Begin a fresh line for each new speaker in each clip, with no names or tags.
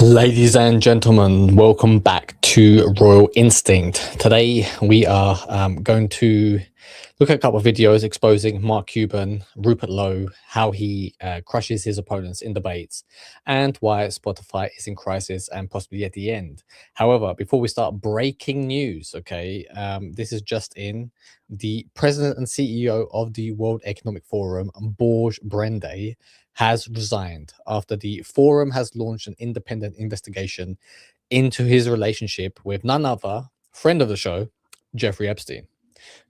Ladies and gentlemen, welcome back to Royal Instinct. Today we are going to look at a couple of videos exposing Mark Cuban, Rupert Lowe, how he crushes his opponents in debates, and why Spotify is in crisis and possibly at the end. However, before we start, breaking news, okay? This is just in. The president and CEO of the World Economic Forum, Borge Brende, has resigned after the forum has launched an independent investigation into his relationship with none other friend of the show, Jeffrey Epstein.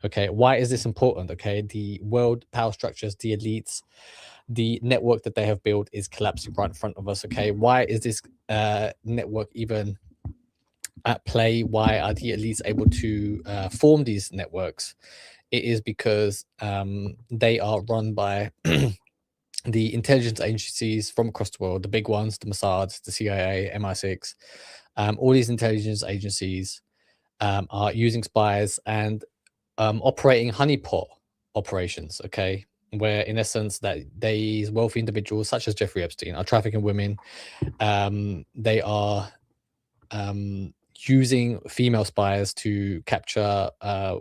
Okay, why is this important? Okay, the world power structures, the elites, the network that they have built is collapsing right in front of us. Okay, why is this network even at play? Why are the elites able to form these networks? It is because they are run by the intelligence agencies from across the world, the big ones, the Mossad, the CIA, MI6, all these intelligence agencies are using spies and operating honeypot operations, okay, where in essence that these wealthy individuals such as Jeffrey Epstein are trafficking women. They are using female spies to capture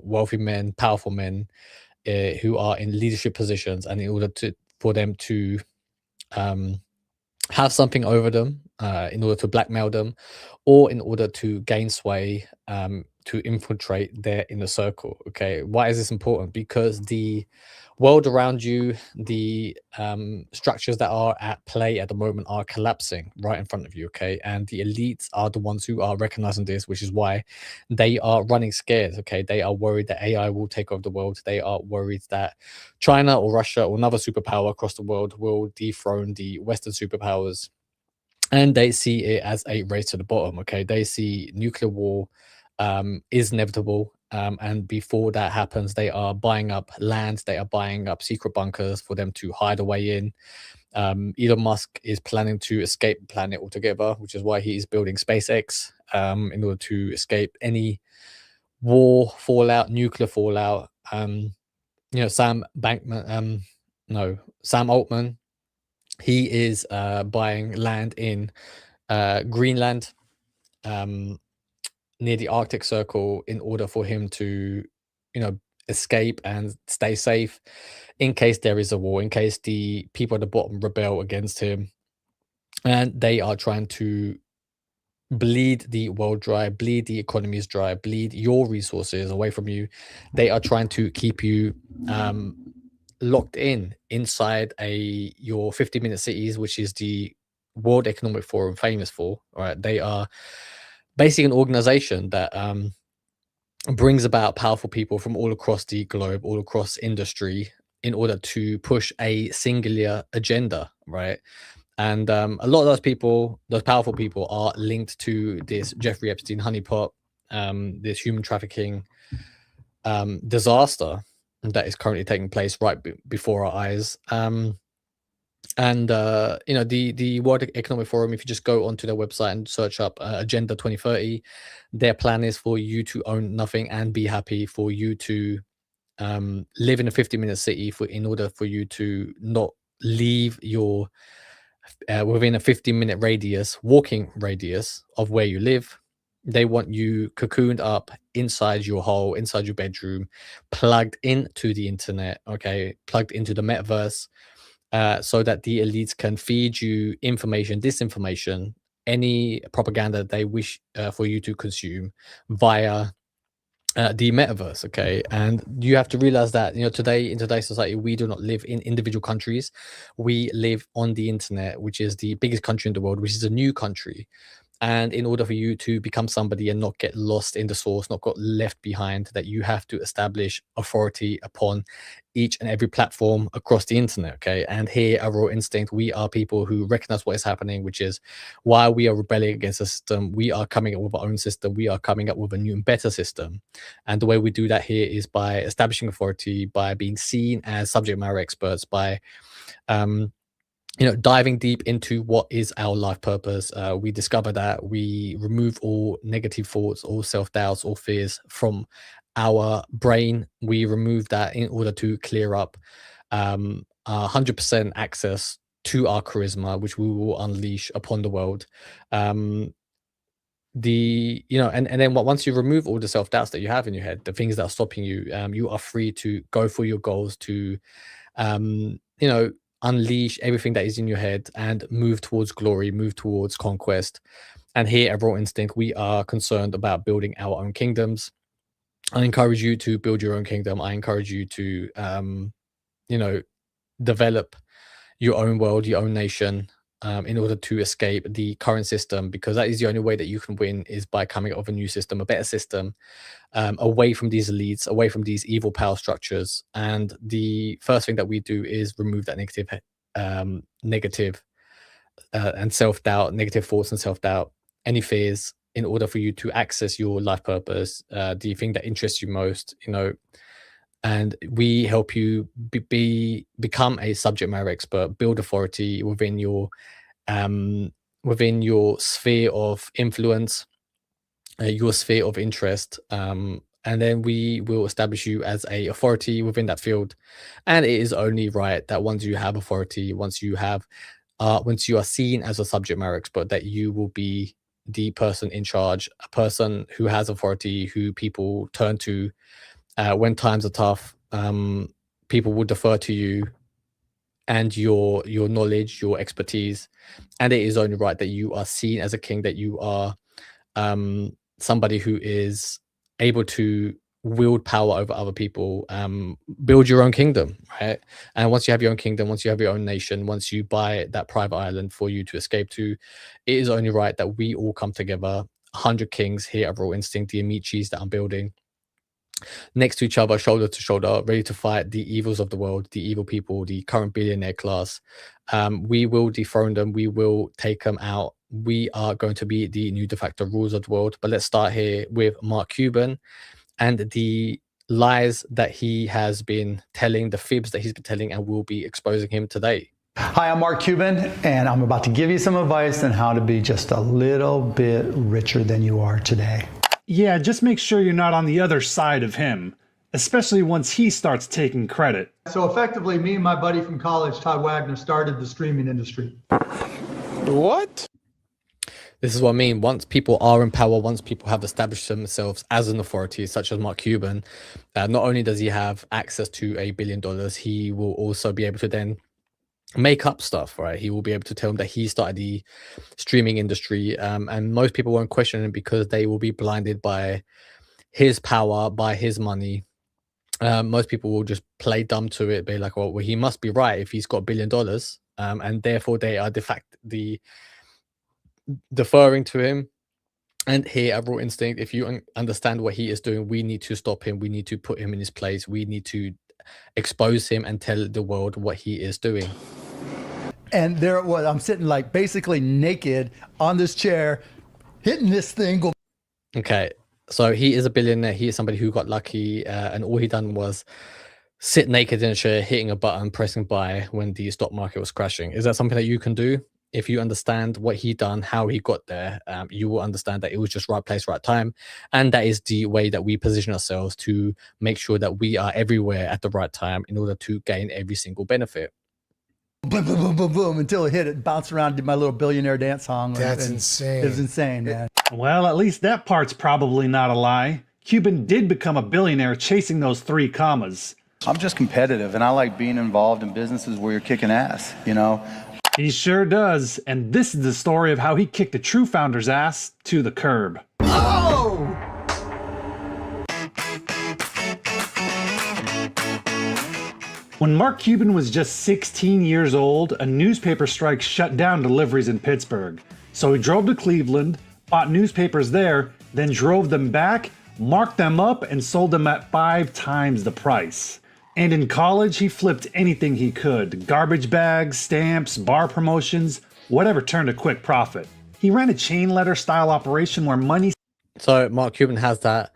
wealthy men, powerful men who are in leadership positions, and in order for them to have something over them, in order to blackmail them, or in order to gain sway, to infiltrate their inner circle. Okay, why is this important? Because the world around you, the structures that are at play at the moment are collapsing right in front of you. Okay, and the elites are the ones who are recognizing this, which is why they are running scared. Okay, they are worried that AI will take over the world. They are worried that China or Russia or another superpower across the world will dethrone the Western superpowers, and they see it as a race to the bottom. Okay, they see nuclear war is inevitable, and before that happens, they are buying up land, they are buying up secret bunkers for them to hide away in. Elon Musk is planning to escape the planet altogether, which is why he is building SpaceX in order to escape any war fallout, nuclear fallout. Sam Bankman, no, Sam Altman, he is buying land in Greenland, um, near the Arctic Circle, in order for him to, escape and stay safe in case there is a war, in case the people at the bottom rebel against him. And they are trying to bleed the world dry, bleed the economies dry, bleed your resources away from you. They are trying to keep you locked in inside your 50-minute cities, which is the World Economic Forum famous for. Right, they are basically an organization that brings about powerful people from all across the globe, all across industry, in order to push a singular agenda, right? And a lot of those people, those powerful people, are linked to this Jeffrey Epstein honeypot, this human trafficking disaster that is currently taking place right before our eyes. And the World Economic Forum, if you just go onto their website and search up Agenda 2030, their plan is for you to own nothing and be happy, for you to live in a 50-minute city, in order for you to not leave your within a 15-minute radius, walking radius of where you live. They want you cocooned up inside your hole, inside your bedroom, plugged into the internet, okay, plugged into the metaverse, so that the elites can feed you information, disinformation, any propaganda they wish for you to consume via the metaverse. Okay, and you have to realize that today, in today's society, we do not live in individual countries. We live on the internet, which is the biggest country in the world, which is a new country. And in order for you to become somebody and not get lost in the source, not got left behind, that you have to establish authority upon each and every platform across the internet. Okay, and here at Raw Instinct, we are people who recognize what is happening, which is why we are rebelling against the system. We are coming up with our own system. We are coming up with a new and better system. And the way we do that here is by establishing authority, by being seen as subject matter experts, by diving deep into what is our life purpose. We discover that we remove all negative thoughts, all self-doubts, all fears from our brain. We remove that in order to clear up 100% access to our charisma, which we will unleash upon the world. Um, and then once you remove all the self-doubts that you have in your head, the things that are stopping you, you are free to go for your goals, to unleash everything that is in your head and move towards glory, move towards conquest. And here at Raw Instinct, we are concerned about building our own kingdoms. I encourage you to build your own kingdom. I encourage you to develop your own world, your own nation, in order to escape the current system, because that is the only way that you can win, is by coming up with a new system, a better system, away from these elites, away from these evil power structures. And the first thing that we do is remove that negative and self-doubt, negative thoughts and self-doubt, any fears, in order for you to access your life purpose, the thing that interests you most, and we help you become a subject matter expert, build authority within your sphere of influence, your sphere of interest, and then we will establish you as a authority within that field. And it is only right that once you have authority, once you are seen as a subject matter expert, that you will be the person in charge, a person who has authority, who people turn to when times are tough. People will defer to you and your knowledge, your expertise. And it is only right that you are seen as a king, that you are somebody who is able to wield power over other people, build your own kingdom, right? And once you have your own kingdom, once you have your own nation, once you buy that private island for you to escape to, it is only right that we all come together, 100 kings here at Raw Instinct, the Amicis that I'm building, next to each other, shoulder to shoulder, ready to fight the evils of the world, the evil people, the current billionaire class. We will dethrone them. We will take them out. We are going to be the new de facto rulers of the world. But let's start here with Mark Cuban and the lies that he has been telling, the fibs that he's been telling, and we'll be exposing him today.
Hi, I'm Mark Cuban, and I'm about to give you some advice on how to be just a little bit richer than you are today.
Yeah, just make sure you're not on the other side of him, especially once he starts taking credit.
So effectively, me and my buddy from college, Todd Wagner, started the streaming industry.
What?
This is what I mean. Once people are in power, once people have established themselves as an authority, such as Mark Cuban, not only does he have access to $1 billion, he will also be able to then make up stuff, right? He will be able to tell him that he started the streaming industry, and most people won't question him because they will be blinded by his power, by his money. Most people will just play dumb to it, be like, well, he must be right if he's got $1 billion, and therefore they are deferring to him. And here at Raw Instinct, if you understand what he is doing, we need to stop him. We need to put him in his place. We need to expose him and tell the world what he is doing.
And there it was. I'm sitting like basically naked on this chair, hitting this thing.
Okay, so he is a billionaire. He is somebody who got lucky, and all he done was sit naked in a chair, hitting a button, pressing buy when the stock market was crashing. Is that something that you can do? If you understand what he done, how he got there, you will understand that it was just right place, right time. And that is the way that we position ourselves to make sure that we are everywhere at the right time in order to gain every single benefit.
Boom, boom, boom, boom, boom, until it hit it, bounced around, did my little billionaire dance song.
That's insane.
It was insane, man.
Well, at least that part's probably not a lie. Cuban did become a billionaire chasing those 3 commas.
I'm just competitive, and I like being involved in businesses where you're kicking ass, you know?
He sure does, and this is the story of how he kicked a true founder's ass to the curb.
Oh!
When Mark Cuban was just 16 years old, a newspaper strike shut down deliveries in Pittsburgh. So he drove to Cleveland, bought newspapers there, then drove them back, marked them up, and sold them at 5 times the price. And in college, he flipped anything he could. Garbage bags, stamps, bar promotions, whatever turned a quick profit. He ran a chain letter style operation where money...
So Mark Cuban has that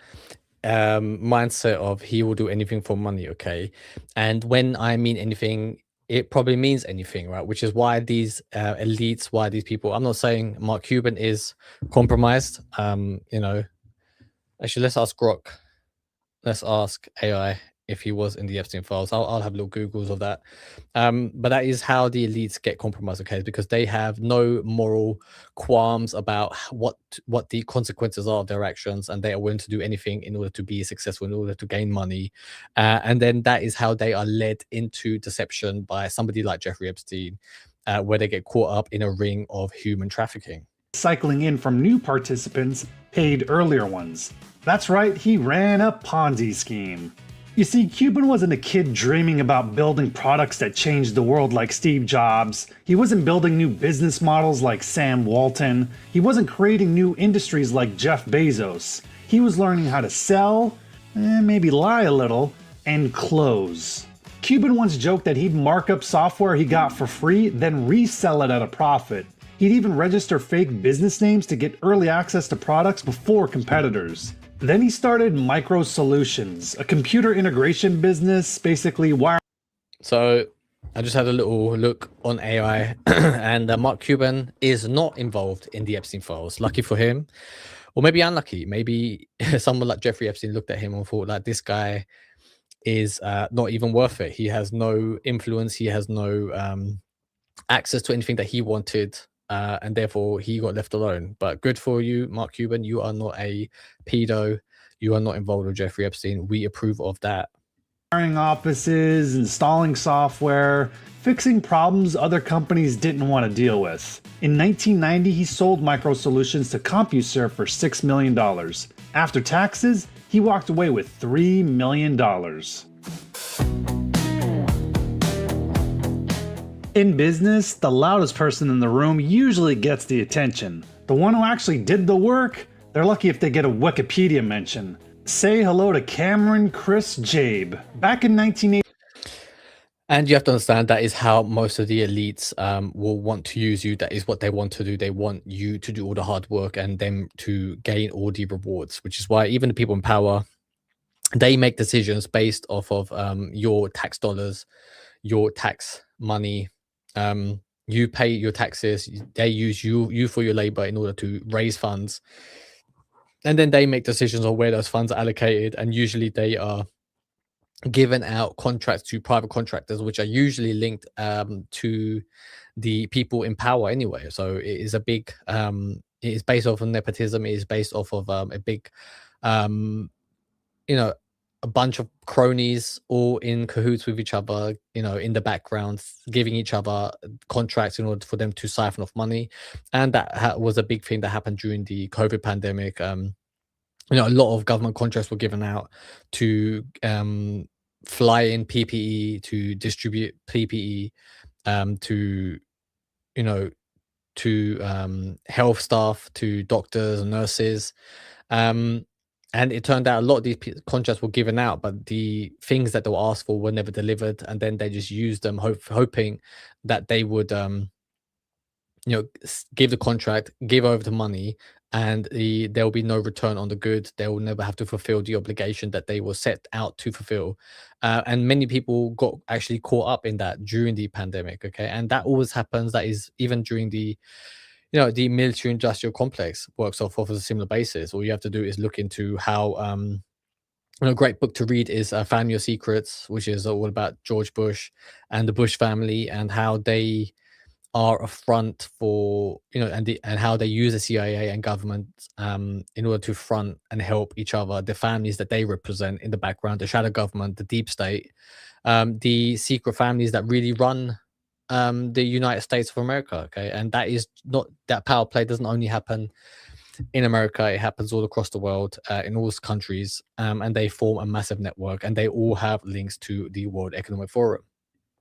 mindset of he will do anything for money, okay? And when I mean anything, it probably means anything, right? Which is why these elites, why these people... I'm not saying Mark Cuban is compromised. Actually, let's ask Grok. Let's ask AI. if he was in the Epstein files. I'll have little Googles of that. But that is how the elites get compromised, okay? Because they have no moral qualms about what the consequences are of their actions, and they are willing to do anything in order to be successful, in order to gain money. And then that is how they are led into deception by somebody like Jeffrey Epstein, where they get caught up in a ring of human trafficking.
Cycling in from new participants paid earlier ones. That's right, he ran a Ponzi scheme. You see, Cuban wasn't a kid dreaming about building products that changed the world like Steve Jobs. He wasn't building new business models like Sam Walton. He wasn't creating new industries like Jeff Bezos. He was learning how to sell, maybe lie a little, and close. Cuban once joked that he'd mark up software he got for free, then resell it at a profit. He'd even register fake business names to get early access to products before competitors. Then he started Micro Solutions, a computer integration business, basically wire.
So I just had a little look on AI, and Mark Cuban is not involved in the Epstein files. Lucky for him, or maybe unlucky. Maybe someone like Jeffrey Epstein looked at him and thought, like, this guy is not even worth it. He has no influence. He has no access to anything that he wanted. And therefore he got left alone. But good for you, Mark Cuban. You are not a pedo. You are not involved with Jeffrey Epstein. We approve of that.
Wiring offices, installing software, fixing problems other companies didn't want to deal with. In 1990, he sold Micro Solutions to CompuServe for $6 million. After taxes, he walked away with $3 million. In business, the loudest person in the room usually gets the attention. The one who actually did the work, they're lucky if they get a Wikipedia mention. Say hello to Cameron Chris Jabe. Back in 1980.
And you have to understand that is how most of the elites will want to use you. That is what they want to do. They want you to do all the hard work and them to gain all the rewards, which is why even the people in power, they make decisions based off of your tax dollars, your tax money. You pay your taxes, they use you for your labor in order to raise funds, and then they make decisions on where those funds are allocated, and usually they are given out contracts to private contractors, which are usually linked to the people in power anyway. So it is a big it is based off of nepotism. It is based off of a big a bunch of cronies all in cahoots with each other, in the background, giving each other contracts in order for them to siphon off money. And that was a big thing that happened during the COVID pandemic. A lot of government contracts were given out to fly in PPE, to distribute PPE, to health staff, to doctors and nurses. And it turned out a lot of these contracts were given out, but the things that they were asked for were never delivered. And then they just used them, hoping that they would, give the contract, give over the money, and there will be no return on the good. They will never have to fulfill the obligation that they were set out to fulfill. And many people got actually caught up in that during the pandemic. Okay, and that always happens. That is even during the the military industrial complex works off of a similar basis. All you have to do is look into how a great book to read is Family of Secrets, which is all about George Bush and the Bush family, and how they are a front for and how they use the CIA and government in order to front and help each other, the families that they represent in the background, the shadow government, the deep state, the secret families that really run the United States of America. Okay, and that power play doesn't only happen in America, it happens all across the world, in all countries, and they form a massive network, and they all have links to the World Economic Forum.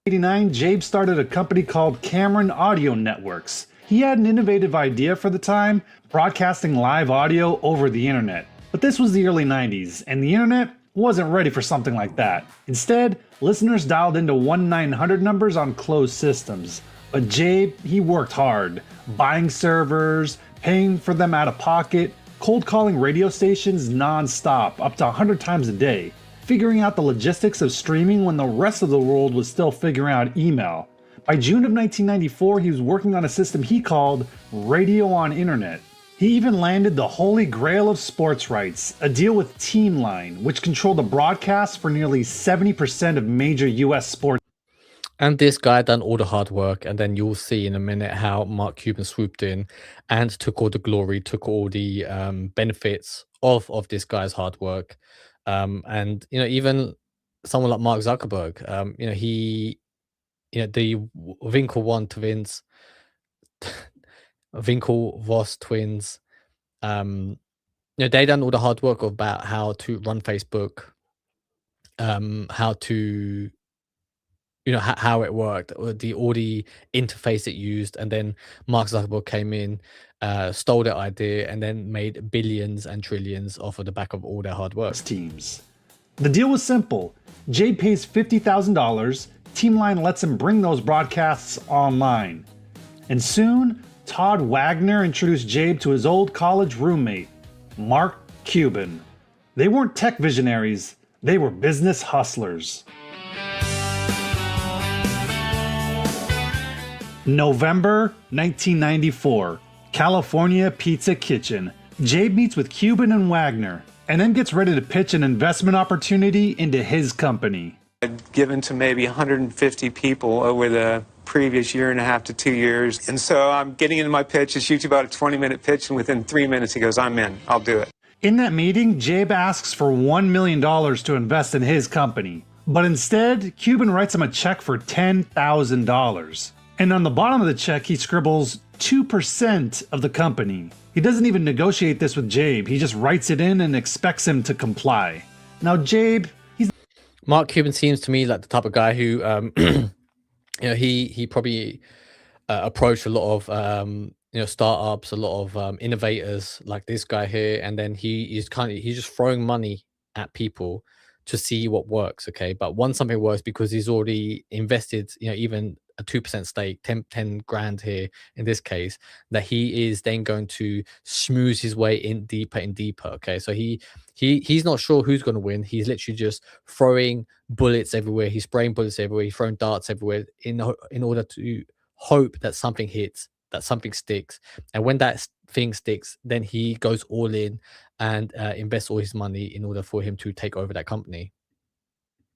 In 1989, Jabe started a company called Cameron Audio Networks. He had an innovative idea for the time, broadcasting live audio over the internet. But this was the early 90s, and the internet wasn't ready for something like that. Instead, listeners dialed into 1-900 numbers on closed systems. But Jabe, he worked hard, buying servers, paying for them out of pocket, cold calling radio stations non-stop, up to 100 times a day, figuring out the logistics of streaming when the rest of the world was still figuring out email. By June of 1994, he was working on a system he called Radio on Internet. He even landed the holy grail of sports rights, a deal with Teamline, which controlled the broadcasts for nearly 70% of major US sports.
And this guy done all the hard work, and then you'll see in a minute how Mark Cuban swooped in and took all the glory, took all the benefits of this guy's hard work. And even someone like Mark Zuckerberg, the Winklevoss twins, Winklevoss twins, they done all the hard work about how to run Facebook, how to how it worked, or all the interface it used, and then Mark Zuckerberg came in, stole their idea, and then made billions and trillions off of the back of all their hard work.
Teams. The deal was simple. Jabe pays $50,000, Teamline lets him bring those broadcasts online. And soon, Todd Wagner introduced Jabe to his old college roommate, Mark Cuban. They weren't tech visionaries, they were business hustlers. November 1994, California Pizza Kitchen. Jabe meets with Cuban and Wagner, and then gets ready to pitch an investment opportunity into his company.
I'd given to maybe 150 people over the previous year and a half to 2 years. And so I'm getting into my pitch. It's usually about a 20-minute pitch, and within 3 minutes he goes, I'm in, I'll do it.
In that meeting, Jabe asks for $1 million to invest in his company. But instead, Cuban writes him a check for $10,000. And on the bottom of the check, he scribbles 2% of the company. He doesn't even negotiate this with Jabe. He just writes it in and expects him to comply. Now, Jabe,
Mark Cuban seems to me like the type of guy who, he probably approached a lot of startups, a lot of innovators like this guy here, and then he's just throwing money at people to see what works. Okay, but once something works, because he's already invested, even a 2% stake, 10 grand here in this case, that he is then going to schmooze his way in deeper and deeper. Okay, so he's not sure who's going to win. He's literally just throwing bullets everywhere. He's spraying bullets everywhere. He's throwing darts everywhere in order to hope that something hits, that something sticks. And when that thing sticks, then he goes all in and invests all his money in order for him to take over that company.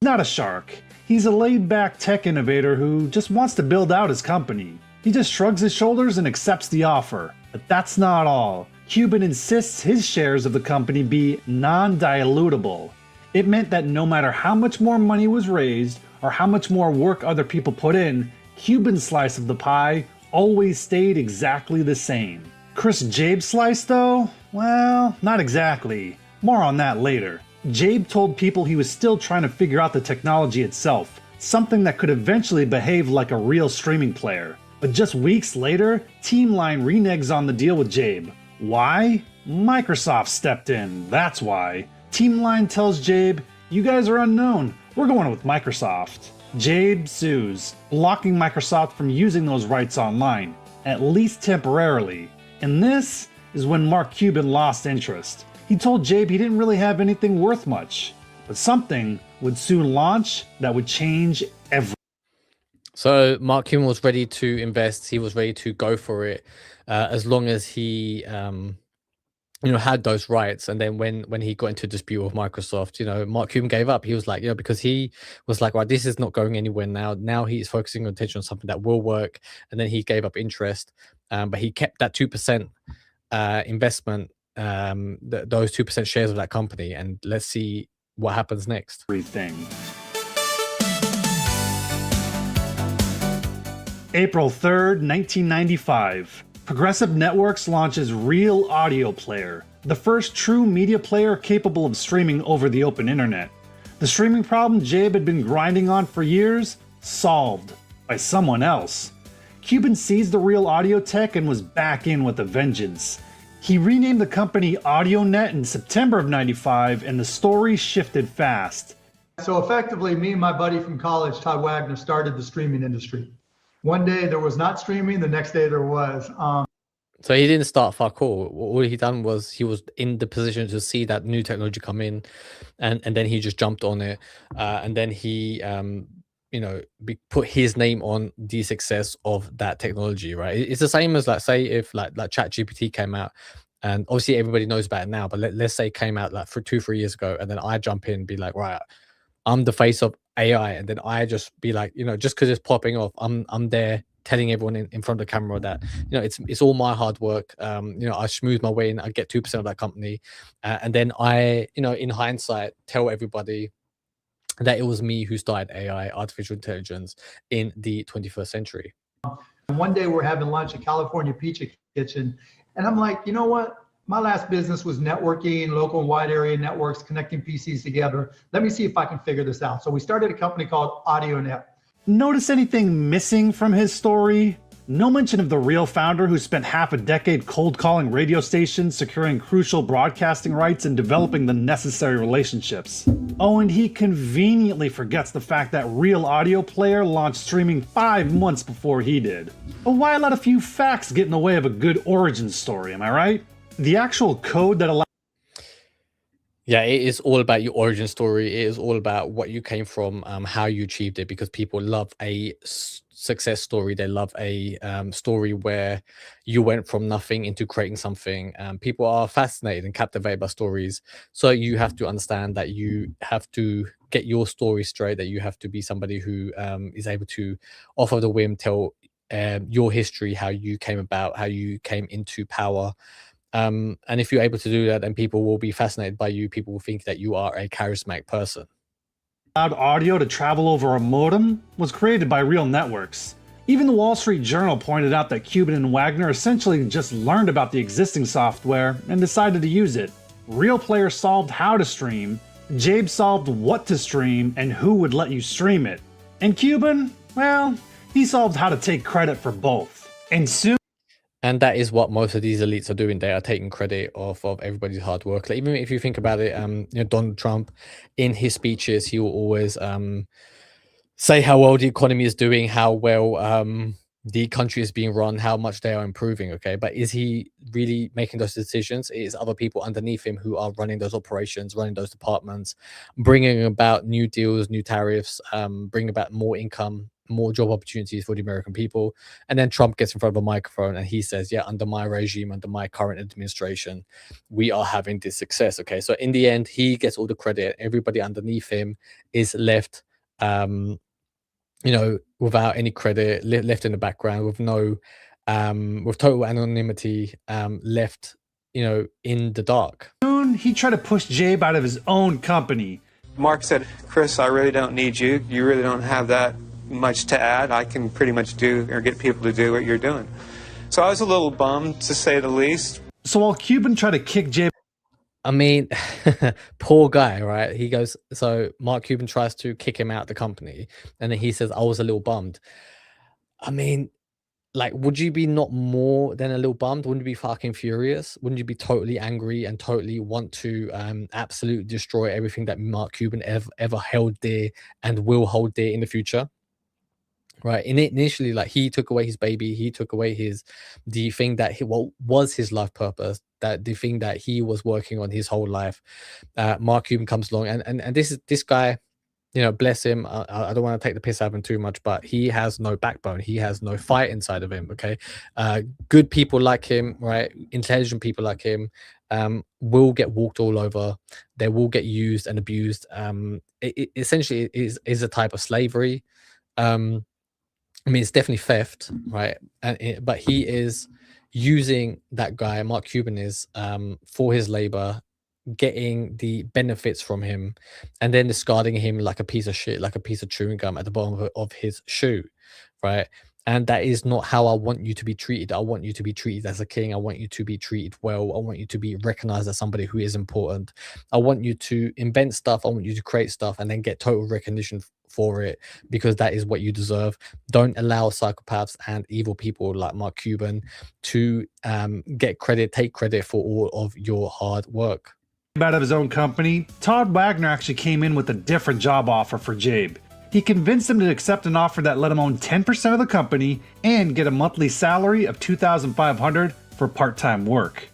Not a shark. He's a laid-back tech innovator who just wants to build out his company. He just shrugs his shoulders and accepts the offer. But that's not all. Cuban insists his shares of the company be non-dilutable. It meant that no matter how much more money was raised or how much more work other people put in, Cuban's slice of the pie always stayed exactly the same. Chris Jabe's slice though? Well, not exactly. More on that later. Jabe told people he was still trying to figure out the technology itself, something that could eventually behave like a real streaming player. But just weeks later, Teamline reneges on the deal with Jabe. Why? Microsoft stepped in, that's why. Teamline tells Jabe, you guys are unknown, we're going with Microsoft. Jabe sues, blocking Microsoft from using those rights online, at least temporarily. And this is when Mark Cuban lost interest. He told Jabe he didn't really have anything worth much, but something would soon launch that would change everything.
So Mark Cuban was ready to invest. He was ready to go for it, as long as he, had those rights. And then when he got into dispute with Microsoft, Mark Cuban gave up. He was like, because he was like, right, this is not going anywhere now. Now he's focusing attention on something that will work. And then he gave up interest, but he kept that 2% investment. Those 2% shares of that company, and let's see what happens next.
April 3rd, 1995. Progressive Networks launches Real Audio Player, the first true media player capable of streaming over the open internet. The streaming problem Jabe had been grinding on for years, solved by someone else. Cuban seized the Real Audio tech and was back in with a vengeance. He renamed the company AudioNet in September of '95, and the story shifted fast.
So effectively, me and my buddy from college, Todd Wagner, started the streaming industry. One day there was not streaming, the next day there was.
So he didn't start fuck all. All he done was he was in the position to see that new technology come in, and then he just jumped on it, and then he put his name on the success of that technology. Right, it's the same as, like, say if like ChatGPT came out, And obviously everybody knows about it now, but let's say it came out like for 2-3 years ago, and then I jump in and be like, right, I'm the face of AI, and then I just be like, just because it's popping off, I'm there telling everyone in front of the camera that it's all my hard work. I smooth my way in, I get 2% of that company, and then I, in hindsight, tell everybody that it was me who started AI, artificial intelligence, in the 21st century.
And one day we're having lunch at California Pizza Kitchen, and I'm like, you know what? My last business was networking, local and wide area networks, connecting PCs together. Let me see if I can figure this out. So we started a company called AudioNet.
Notice anything missing from his story? No mention of the real founder who spent half a decade cold calling radio stations, securing crucial broadcasting rights, and developing the necessary relationships. Oh, and he conveniently forgets the fact that Real Audio Player launched streaming 5 months before he did. But why let a few facts get in the way of a good origin story, am I right? The actual code that allows...
Yeah, it is all about your origin story. It is all about what you came from, how you achieved it, because people love a success story. They love a story where you went from nothing into creating something. People are fascinated and captivated by stories. So you have to understand that you have to get your story straight, that you have to be somebody who is able to, off of the whim, tell your history, how you came about, how you came into power. And if you're able to do that, then people will be fascinated by you. People will think that you are a charismatic person.
Allowed audio to travel over a modem was created by real networks. Even the Wall Street Journal pointed out that Cuban and Wagner essentially just learned about the existing software and decided to use it. Real Player solved how to stream, Jabe solved what to stream and who would let you stream it. And Cuban, well, he solved how to take credit for both. And soon...
And that is what most of these elites are doing. They are taking credit off of everybody's hard work. Like, even if you think about it, Donald Trump, in his speeches, he will always say how well the economy is doing, how well the country is being run, how much they are improving. Okay, but is he really making those decisions? It is other people underneath him who are running those operations, running those departments, bringing about new deals, new tariffs, bringing about more income, more job opportunities for the American people. And then Trump gets in front of a microphone and he says, yeah, under my regime, under my current administration, we are having this success. Okay, so in the end, he gets all the credit. Everybody underneath him is left without any credit, left in the background, with no with total anonymity, left in the dark.
Soon he tried to push Jabe out of his own company.
Mark said, Chris, I really don't need you. You really don't have that much to add. I can pretty much do or get people to do what you're doing. So I was a little bummed, to say the least.
So while Cuban tried to kick Jabe...
I mean, poor guy, right? He goes, so Mark Cuban tries to kick him out of the company, and then he says, I was a little bummed. I mean, like, would you be not more than a little bummed? Wouldn't you be fucking furious? Wouldn't you be totally angry and totally want to absolutely destroy everything that Mark Cuban ever held dear and will hold dear in the future? Right. Initially, like, he took away his baby, he took away the thing that was his life purpose, that the thing that he was working on his whole life. Mark Cuban comes along, and this guy, bless him. I don't want to take the piss out of him too much, but he has no backbone. He has no fight inside of him. Okay, good people like him, right? Intelligent people like him, will get walked all over. They will get used and abused. It essentially is a type of slavery. I mean, it's definitely theft, right? But he is using that guy, Mark Cuban is, for his labor, getting the benefits from him, and then discarding him like a piece of shit, like a piece of chewing gum at the bottom of his shoe, right? And that is not how I want you to be treated. I want you to be treated as a king. I want you to be treated well. I want you to be recognized as somebody who is important. I want you to invent stuff. I want you to create stuff and then get total recognition for it, because that is what you deserve. Don't allow psychopaths and evil people like Mark Cuban to take credit for all of your hard work.
Out of his own company, Todd Wagner actually came in with a different job offer for Jabe. He convinced him to accept an offer that let him own 10% of the company and get a monthly salary of $2,500 for part-time work.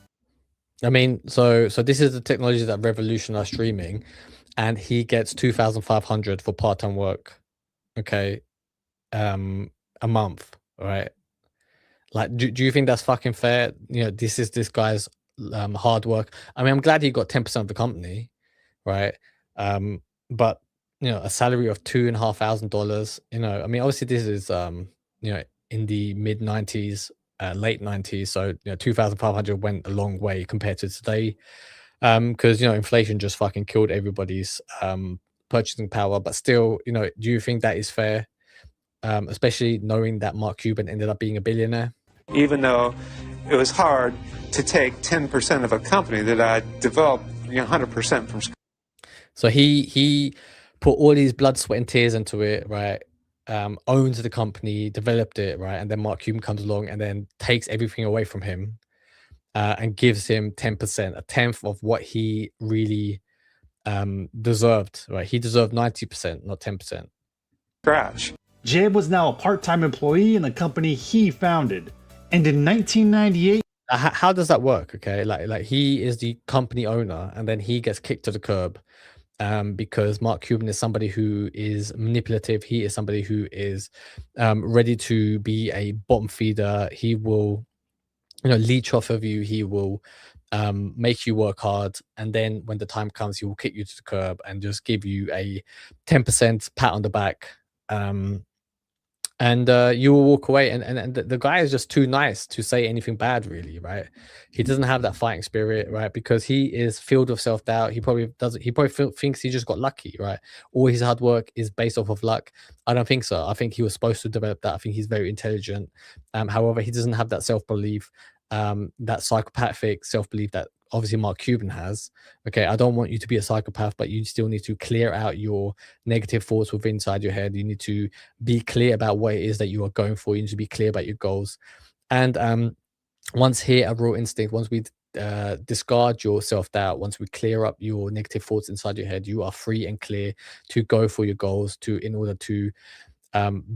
I mean, so this is the technology that revolutionized streaming, and he gets $2,500 for part-time work. Okay, a month, right? Like, do you think that's fucking fair? This is this guy's hard work. I mean, I'm glad he got 10% of the company, right? But a salary of $2,500. I mean, obviously this is in the mid 90s, late 90s. So 2,500 went a long way compared to today. Because inflation just fucking killed everybody's purchasing power. But still, do you think that is fair? Especially knowing that Mark Cuban ended up being a billionaire.
Even though it was hard to take 10% of a company that I developed 100% from scratch.
So he put all his blood, sweat, and tears into it, right? Owned the company, developed it, right? And then Mark Cuban comes along and then takes everything away from him and gives him 10%, a tenth of what he really deserved, right? He deserved 90%, not 10%.
Scratch.
Jabe was now a part-time employee in the company he founded. And in 1998...
How does that work? Okay, like he is the company owner and then he gets kicked to the curb because Mark Cuban is somebody who is manipulative. He is somebody who is ready to be a bottom feeder. He will leech off of you. He will make you work hard, and then when the time comes he will kick you to the curb and just give you a 10% pat on the back, and you will walk away, and the guy is just too nice to say anything bad, really, right? He doesn't have that fighting spirit, right? Because he is filled with self-doubt. He probably thinks he just got lucky, right? All his hard work is based off of luck. I don't think so. I think he was supposed to develop that. I think he's very intelligent. However, he doesn't have that self-belief, that psychopathic self-belief that obviously Mark Cuban has. Okay, I don't want you to be a psychopath, but you still need to clear out your negative thoughts within inside your head. You need to be clear about what it is that you are going for. You need to be clear about your goals. And once here at Raw Instinct, once we discard your self-doubt, once we clear up your negative thoughts inside your head, you are free and clear to go for your goals, in order to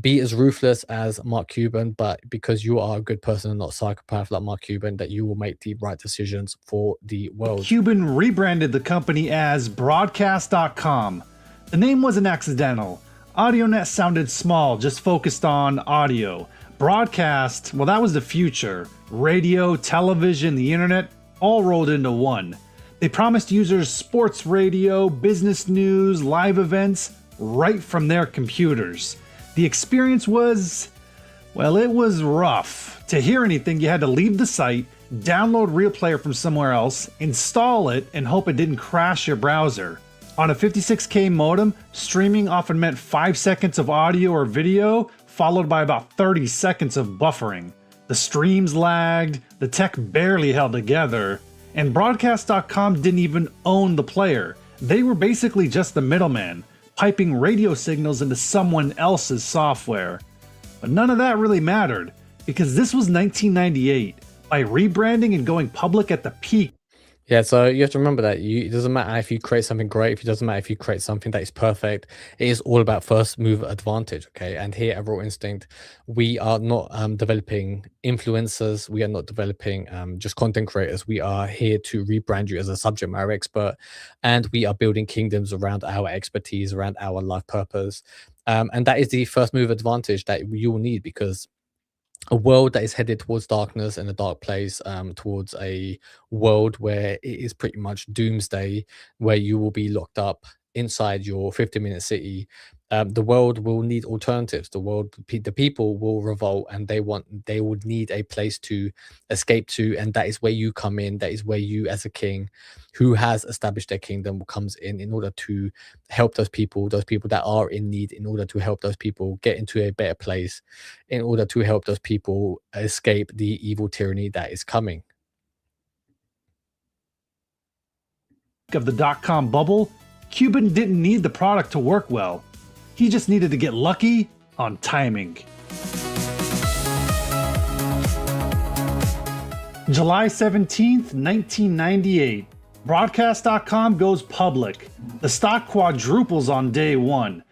be as ruthless as Mark Cuban, but because you are a good person and not a psychopath like Mark Cuban, that you will make the right decisions for the world.
Cuban rebranded the company as Broadcast.com. The name wasn't accidental. AudioNet sounded small, just focused on audio. Broadcast, well, that was the future. Radio, television, the internet, all rolled into one. They promised users sports radio, business news, live events, right from their computers. The experience was, well, it was rough. To hear anything, you had to leave the site, download Real Player from somewhere else, install it, and hope it didn't crash your browser. On a 56K modem, streaming often meant 5 seconds of audio or video, followed by about 30 seconds of buffering. The streams lagged, the tech barely held together, and Broadcast.com didn't even own the player. They were basically just the middleman, piping radio signals into someone else's software. But none of that really mattered, because this was 1998. By rebranding and going public at the peak.
Yeah, so you have to remember that it doesn't matter if you create something great, it doesn't matter if you create something that is perfect. It is all about first mover advantage, okay? And here at Raw Instinct, we are not developing influencers. We are not developing just content creators. We are here to rebrand you as a subject matter expert, and we are building kingdoms around our expertise, around our life purpose. And that is the first move advantage that you will need, because a world that is headed towards darkness and a dark place, towards a world where it is pretty much doomsday, where you will be locked up inside your 50-minute city. The world will need alternatives. The people will revolt, and they would need a place to escape to, and that is where you come in. That is where you, as a king who has established their kingdom, comes in order to help those people that are in need, in order to help those people get into a better place, in order to help those people escape the evil tyranny that is coming.
Of the dot-com bubble, Cuban didn't need the product to work well. He just needed to get lucky on timing. July 17th, 1998. Broadcast.com goes public. The stock quadruples on day one.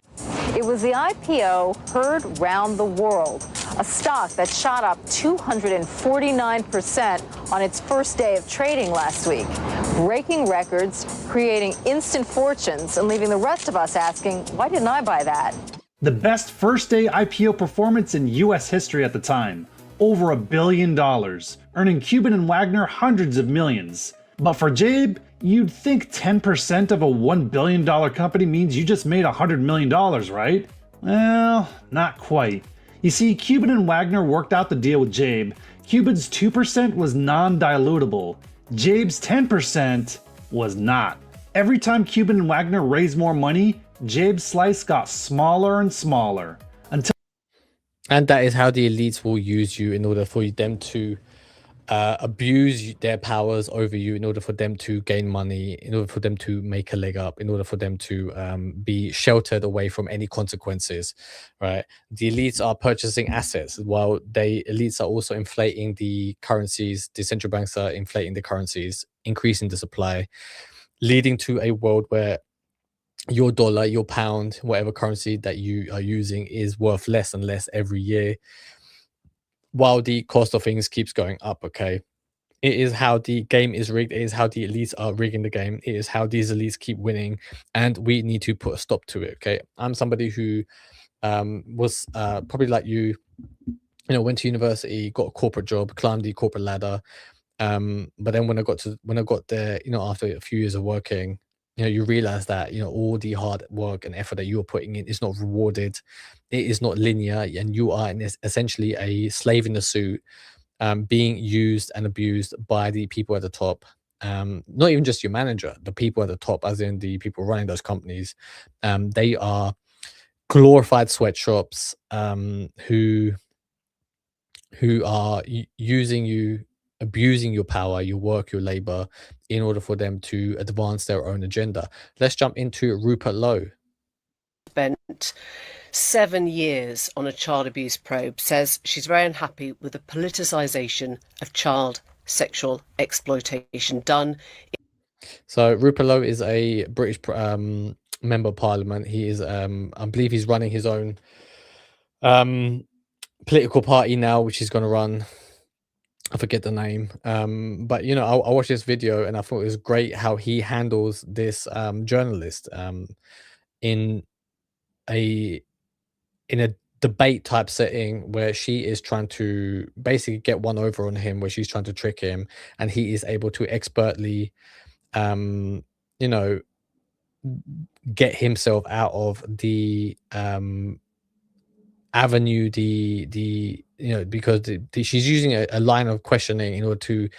It was the IPO heard round the world, a stock that shot up 249% on its first day of trading last week, breaking records, creating instant fortunes, and leaving the rest of us asking, why didn't I buy that?
The best first day IPO performance in US history at the time. over $1 billion, earning Cuban and Wagner hundreds of millions. But for Jabe, you'd think 10% of a $1 billion company means you just made $100 million, right? Well, not quite. You see, Cuban and Wagner worked out the deal with Jabe. Cuban's 2% was non-dilutable. Jabe's 10% was not. Every time Cuban and Wagner raised more money, Jabe's slice got smaller and smaller.
And that is how the elites will use you in order for them to abuse their powers over you, in order for them to gain money, in order for them to make a leg up, in order for them to be sheltered away from any consequences, right? The elites are purchasing assets while elites are also inflating the currencies. The central banks are inflating the currencies, increasing the supply, leading to a world where your dollar, your pound, whatever currency that you are using is worth less and less every year, while the cost of things keeps going up. Okay, it is how the game is rigged. It is how the elites are rigging the game. It is how these elites keep winning, and we need to put a stop to it. Okay, I'm somebody who was probably like you know, went to university, got a corporate job, climbed the corporate ladder, but then when I got there, you know, after a few years of working, you know, you realize that, you know, all the hard work and effort that you're putting in is not rewarded. It is not linear, and you are essentially a slave in a suit, being used and abused by the people at the top. Not even just your manager, the people at the top, as in the people running those companies. They are glorified sweatshops who are using you, abusing your power, your work, your labor, in order for them to advance their own agenda. Let's jump into Rupert Lowe.
Spent 7 years on a child abuse probe, says she's very unhappy with the politicization of child sexual exploitation done.
So Rupert Lowe is a British member of parliament. He is, I believe he's running his own political party now, which he's going to run. I forget the name, but you know, I watched this video and I thought it was great how he handles this journalist in a debate type setting, where she is trying to basically get one over on him, where she's trying to trick him, and he is able to expertly, you know, get himself out of the avenue, the you know, because she's using a line of questioning in order to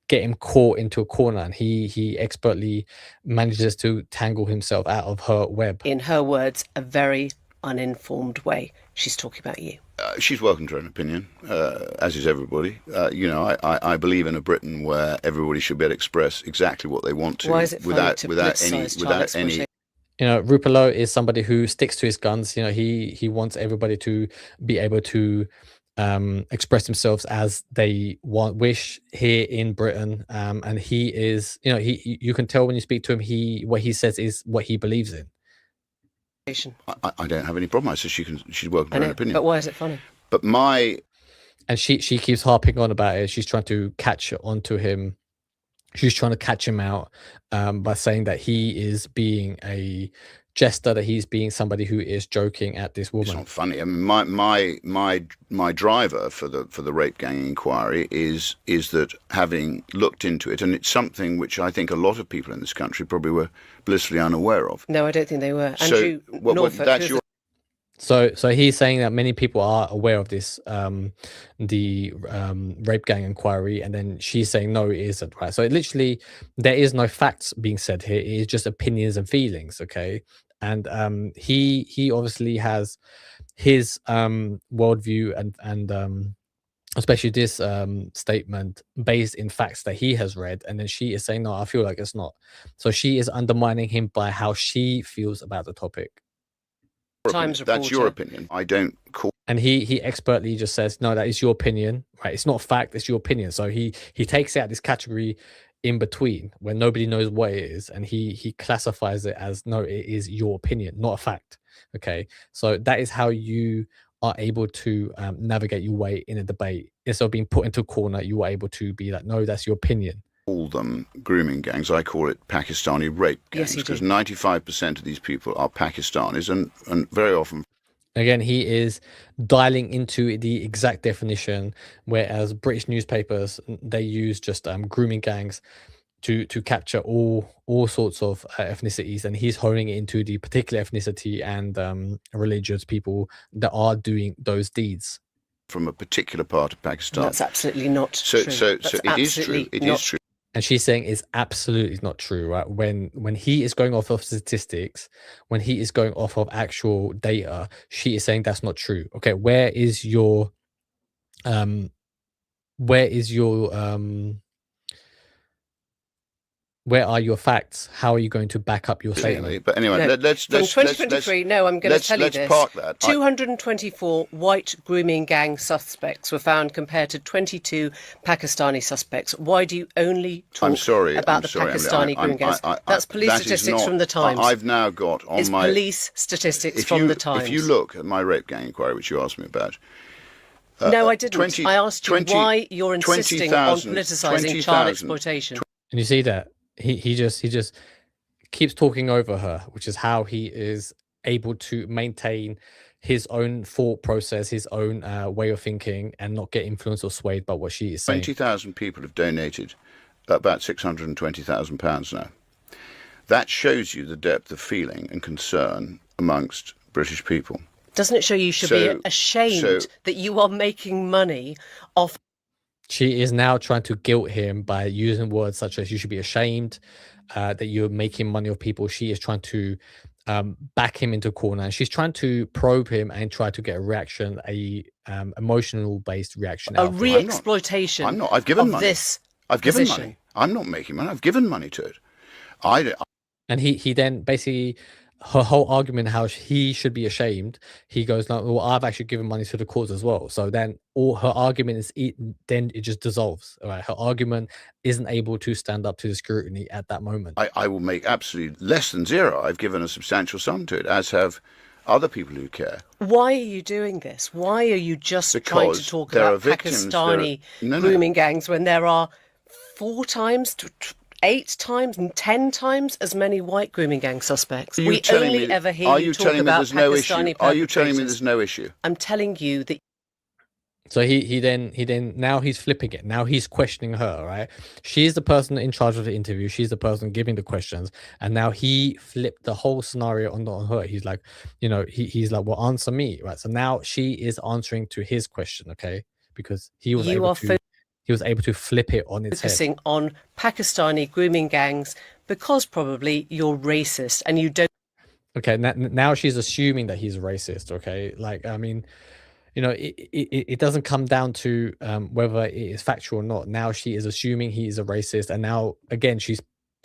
get him caught into a corner, and he expertly manages to tangle himself out of her web.
In her words, a very uninformed way. She's talking about you.
She's welcome to her own opinion, as is everybody. You know, I believe in a Britain where everybody should be able to express exactly what they want to.
Why is it funny
without
to
without
politicise
any.
You know, Rupert Lowe is somebody who sticks to his guns. You know, he wants everybody to be able to express themselves as they wish here in Britain. And he is, you know, you can tell when you speak to him, what he says is what he believes in.
I don't have any problem. I said she's welcome to her own opinion.
But why is it funny?
But
and she keeps harping on about it. She's trying to catch onto him. She's trying to catch him out by saying that he is being a jester, that he's being somebody who is joking at this woman.
It's not funny. I mean, my driver for the rape gang inquiry is that, having looked into it, and it's something which I think a lot of people in this country probably were blissfully unaware of.
No, I don't think they were.
So,
Andrew Norfolk,
that's your.
So he's saying that many people are aware of this, the rape gang inquiry, and then she's saying no, it isn't, right? So literally, there is no facts being said here. It is just opinions and feelings, okay? And he obviously has his worldview and especially this statement based in facts that he has read, and then she is saying no, I feel like it's not. So she is undermining him by how she feels about the topic.
Times
That's your opinion. I don't call.
And he expertly just says, no, that is your opinion, right? It's not fact, it's your opinion. So he takes out this category in between where nobody knows what it is, and he classifies it as, no, it is your opinion, not a fact. Okay, so that is how you are able to navigate your way in a debate. Instead of being put into a corner, you are able to be like, no, that's your opinion.
Call them grooming gangs. I call it Pakistani rape gangs, because 95% of these people are Pakistanis, and very often.
Again, he is dialing into the exact definition, whereas British newspapers, they use just grooming gangs to capture all sorts of ethnicities, and he's honing it into the particular ethnicity and religious people that are doing those deeds.
From a particular part of Pakistan.
That's absolutely not true.
So it is true. It is true.
And she's saying it's absolutely not true, right? When he is going off of statistics, when he is going off of actual data, she is saying that's not true. Okay, where is your where are your facts? How are you going to back up your statement?
But anyway,
no.
let's
From 2023, no, I'm going to tell you this.
Park that.
224 white grooming gang suspects were found compared to 22 Pakistani suspects. Why do you only talk about the Pakistani grooming gangs? That's police statistics from the Times.
I've now got on my
police statistics from the Times.
If you look at my rape gang inquiry, which you asked me about.
No, I didn't. I asked you why you're insisting on politicising child exploitation.
And you see that he just keeps talking over her, which is how he is able to maintain his own thought process, his own way of thinking, and not get influenced or swayed by what she is saying.
20,000 people have donated about £620,000 now. That shows you the depth of feeling and concern amongst British people.
Doesn't it show you should be ashamed that you are making money off?
She is now trying to guilt him by using words such as "you should be ashamed," that you're making money off people. She is trying to back him into a corner, and she's trying to probe him and try to get a reaction, emotional based reaction.
A re-exploitation.
I'm not. I've given money. I've given
position.
money. I'm not making money. I've given money to it.
And he then basically, her whole argument how he should be ashamed, he goes, no, well, I've actually given money to the cause as well. So then all her argument is then it just dissolves. Right? Her argument isn't able to stand up to the scrutiny at that moment.
I will make absolutely less than zero. I've given a substantial sum to it, as have other people who care.
Why are you doing this? Why are you just trying to talk about Pakistani grooming gangs when there are 4 times, 8 times and 10 times as many white grooming gang suspects? We only ever hear you talk about Pakistani perpetrators.
Are you telling me there's no issue?
I'm telling you that.
So he then now he's flipping it. Now he's questioning her, right? She's the person in charge of the interview. She's the person giving the questions, and now he flipped the whole scenario on her. He's like, he's like, well, answer me, right? So now she is answering to his question, okay? Because he was able to flip it on its head.
Focusing on Pakistani grooming gangs because probably you're racist and you don't.
Okay, now she's assuming that he's racist. Okay, like I mean. It doesn't come down to whether it is factual or not. Now she is assuming he is a racist, and now again she's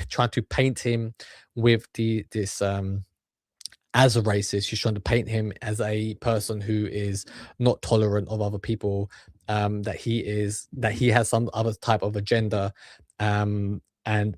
trying to paint him with this as a racist. She's trying to paint him as a person who is not tolerant of other people, that he has some other type of agenda, and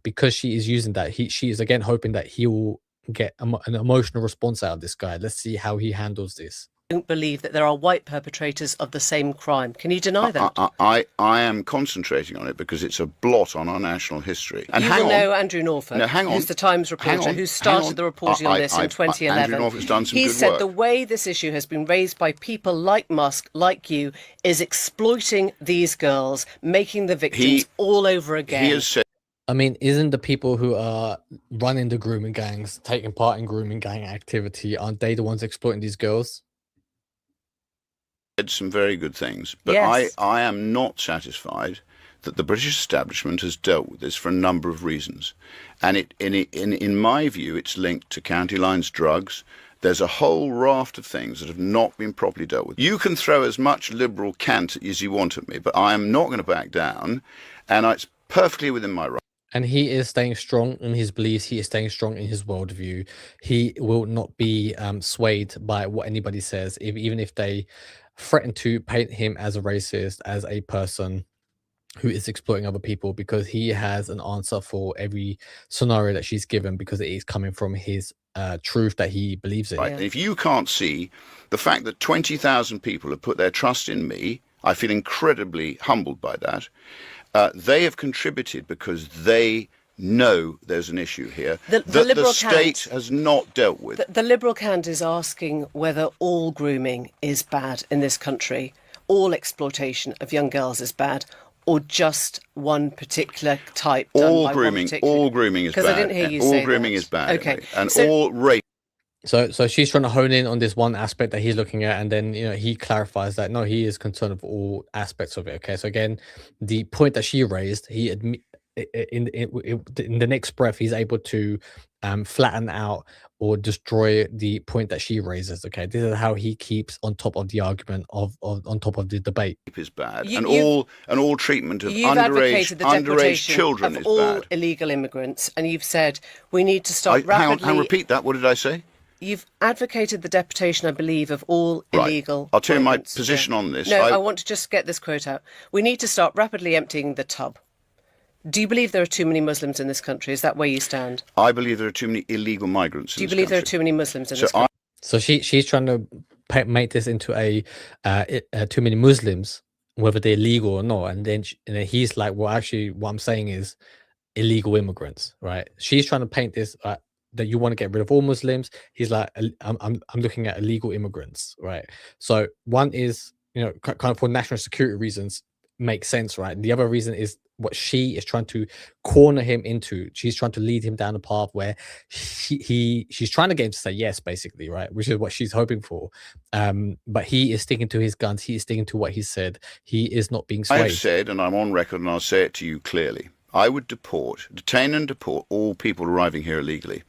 because she is using that, she is again hoping that he will get an emotional response out of this guy. Let's see how he handles this.
Don't believe that there are white perpetrators of the same crime. Can you deny that?
I am concentrating on it because it's a blot on our national history. And
you will know Andrew Norfolk, who's the Times reporter, who started the reporting on this in 2011.
Andrew Norfolk's done some
he
good
said
work.
The way this issue has been raised by people like Musk, like you, is exploiting these girls, making the victims all over again.
He has said.
I mean, isn't the people who are running the grooming gangs, taking part in grooming gang activity, aren't they the ones exploiting these girls?
Some very good things, but
yes.
I am not satisfied that the British establishment has dealt with this for a number of reasons, and in my view it's linked to county lines, drugs. There's a whole raft of things that have not been properly dealt with. You can throw as much liberal cant as you want at me, but I am not going to back down, and it's perfectly within my right.
And he is staying strong in his beliefs. He is staying strong in his worldview. He will not be swayed by what anybody says, even if they threaten to paint him as a racist, as a person who is exploiting other people, because he has an answer for every scenario that she's given, because it is coming from his truth that he believes in.
Right. And if you can't see the fact that 20,000 people have put their trust in me, I feel incredibly humbled by that. They have contributed because they know there's an issue here
The
that the
Liberal
state
cant-
has not dealt with.
The Liberal cant is asking whether all grooming is bad in this country, all exploitation of young girls is bad, or just one particular type done
All
by
grooming,
one particular...
all grooming is bad.
Because I didn't hear you say
all grooming
that.
is bad.
Okay.
And
So-
all rape.
So she's trying to hone in on this one aspect that he's looking at, and then he clarifies that no, he is concerned with all aspects of it. Okay, so again, the point that she raised, he in the next breath, he's able to flatten out or destroy the point that she raises. Okay, this is how he keeps on top of the argument on top of the debate.
Is bad,
You-
and
you've-
all treatment of
You've
underage
advocated the deportation
children
of
is
all
bad.
illegal immigrants, and you've said we need to stop
Hang on,
rapidly...
and repeat that. What did I say?
You've advocated the deportation, I believe, of all
Right.
illegal...
I'll tell you my
migrants.
position on this.
No, I want to just get this quote out. We need to start rapidly emptying the tub. Do you believe there are too many Muslims in this country? Is that where you stand?
I believe there are too many illegal migrants.
Do you believe there are too many Muslims in this country?
So she's trying to make this into a too many Muslims, whether they're legal or not, and then he's like, well, actually, what I'm saying is illegal immigrants, right? She's trying to paint this that you want to get rid of all Muslims. He's like, I'm looking at illegal immigrants, right? So one is kind of for national security reasons makes sense, right? The other reason is what she is trying to corner him into. She's trying to lead him down a path where she's trying to get him to say yes, basically, right? Which is what she's hoping for. But he is sticking to his guns. He is sticking to what he said. He is not being swayed.
I have said, and I'm on record, and I'll say it to you clearly, I would detain and deport all people arriving here illegally.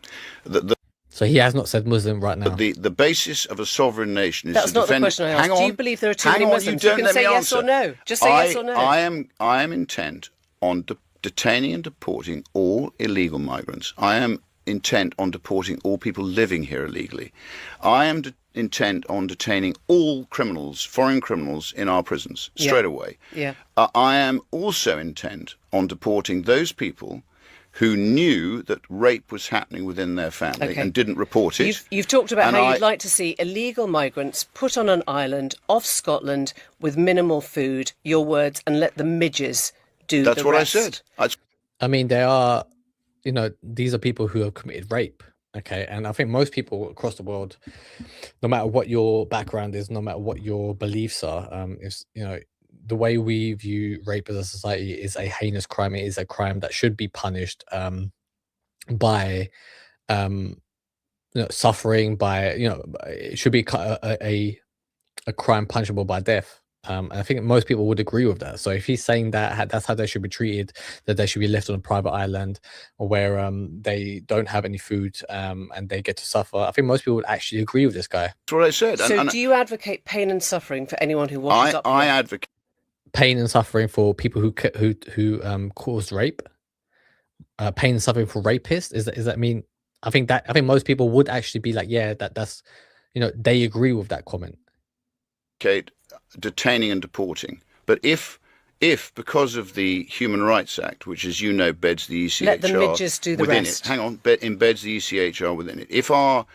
So he has not said Muslim right now.
The basis of a sovereign nation is
That's
to
not the
defend...
question I asked.
Hang on,
Do you believe there are too
hang
many
on,
Muslims?
You
You
don't
can
let
say
me
yes
answer.
or no. Just say yes or no.
I am intent on detaining and deporting all illegal migrants. I am intent on deporting all people living here illegally. I am intent on detaining all criminals, foreign criminals, in our prisons straight away.
Yeah.
I am also intent on deporting those people who knew that rape was happening within their family and didn't report it.
You've talked about how you'd like to see illegal migrants put on an island off Scotland with minimal food, your words, and let the midges do the rest.
That's what I said.
I mean, they are, these are people who have committed rape. Okay. And I think most people across the world, no matter what your background is, no matter what your beliefs are, the way we view rape as a society is a heinous crime. It is a crime that should be punished by suffering, by it should be a crime punishable by death. And I think most people would agree with that. So if he's saying that that's how they should be treated, that they should be left on a private island where they don't have any food and they get to suffer, I think most people would actually agree with this guy.
That's what I said.
So do you advocate pain and suffering for anyone who washes up?
I advocate
pain and suffering for people who caused rape. Pain and suffering for rapists. Is that mean? I think most people would actually be like, yeah, that's they agree with that comment.
Okay, detaining and deporting, but if because of the Human Rights Act, which as you know beds the ECHR
let the midges do the
within
rest.
it, hang on, embeds the ECHR within it. If our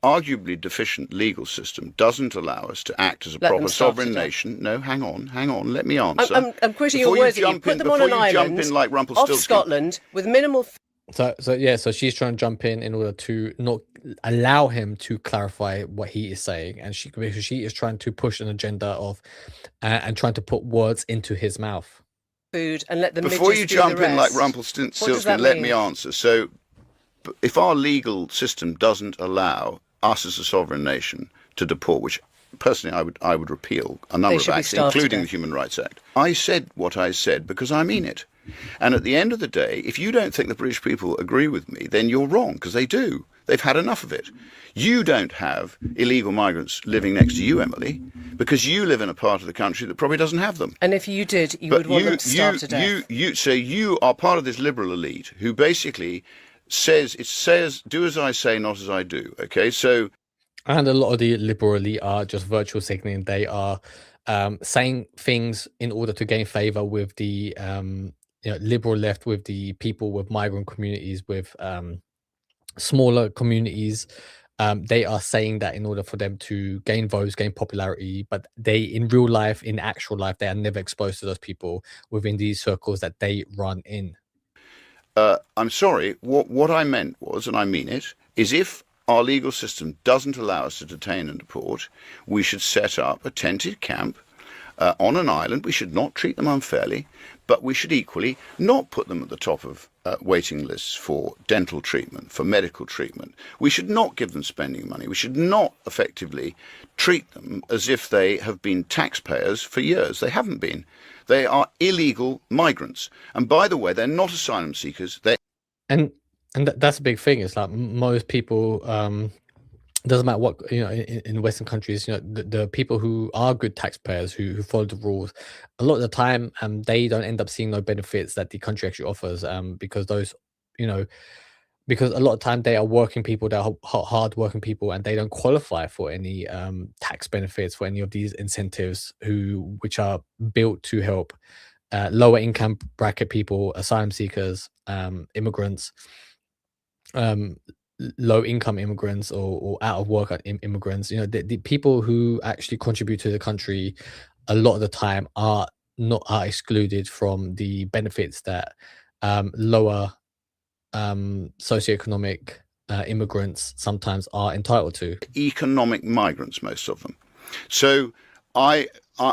arguably deficient legal system doesn't allow us to act as a proper sovereign nation, no, hang on, let me answer.
I'm quoting your words. You put them on an island
like
off Scotland with minimal.
So she's trying to jump in order to not allow him to clarify what he is saying, and she is trying to push an agenda of and trying to put words into his mouth.
Food and let the
before you jump in like
rest.
Rumpelstiltskin, let me answer. So, if our legal system doesn't allow us as a sovereign nation to deport, which personally I would repeal a number of acts, including the Human Rights Act. I said what I said because I mean it. And at the end of the day, if you don't think the British people agree with me, then you're wrong, because they do. They've had enough of it. You don't have illegal migrants living next to you, Emily, because you live in a part of the country that probably doesn't have them.
And if you did, you would want them to starve to death.
So you are part of this liberal elite who basically says, do as I say, not as I do. Okay, so...
And a lot of the liberal elite are just virtual signaling. They are saying things in order to gain favor with the liberal left, with the people, with migrant communities, with smaller communities. They are saying that in order for them to gain votes, gain popularity, but they, in real life, in actual life, they are never exposed to those people within these circles that they run in.
I'm sorry, what I meant was, and I mean it, is if our legal system doesn't allow us to detain and deport, we should set up a tented camp on an island. We should not treat them unfairly, but we should equally not put them at the top of waiting lists for dental treatment, for medical treatment. We should not give them spending money. We should not effectively treat them as if they have been taxpayers for years. They haven't been. They are illegal migrants. And by the way, they're not asylum seekers.
And that's a big thing. It's like most people, doesn't matter what, in Western countries, the people who are good taxpayers who follow the rules, a lot of the time they don't end up seeing no benefits that the country actually offers, because those, because a lot of time they are working people, they're hard working people, and they don't qualify for any tax benefits, for any of these incentives which are built to help lower income bracket people, asylum seekers, immigrants, low income immigrants, or out of work immigrants. The people who actually contribute to the country a lot of the time are excluded from the benefits that lower socioeconomic immigrants sometimes are entitled to.
Economic migrants, most of them. So I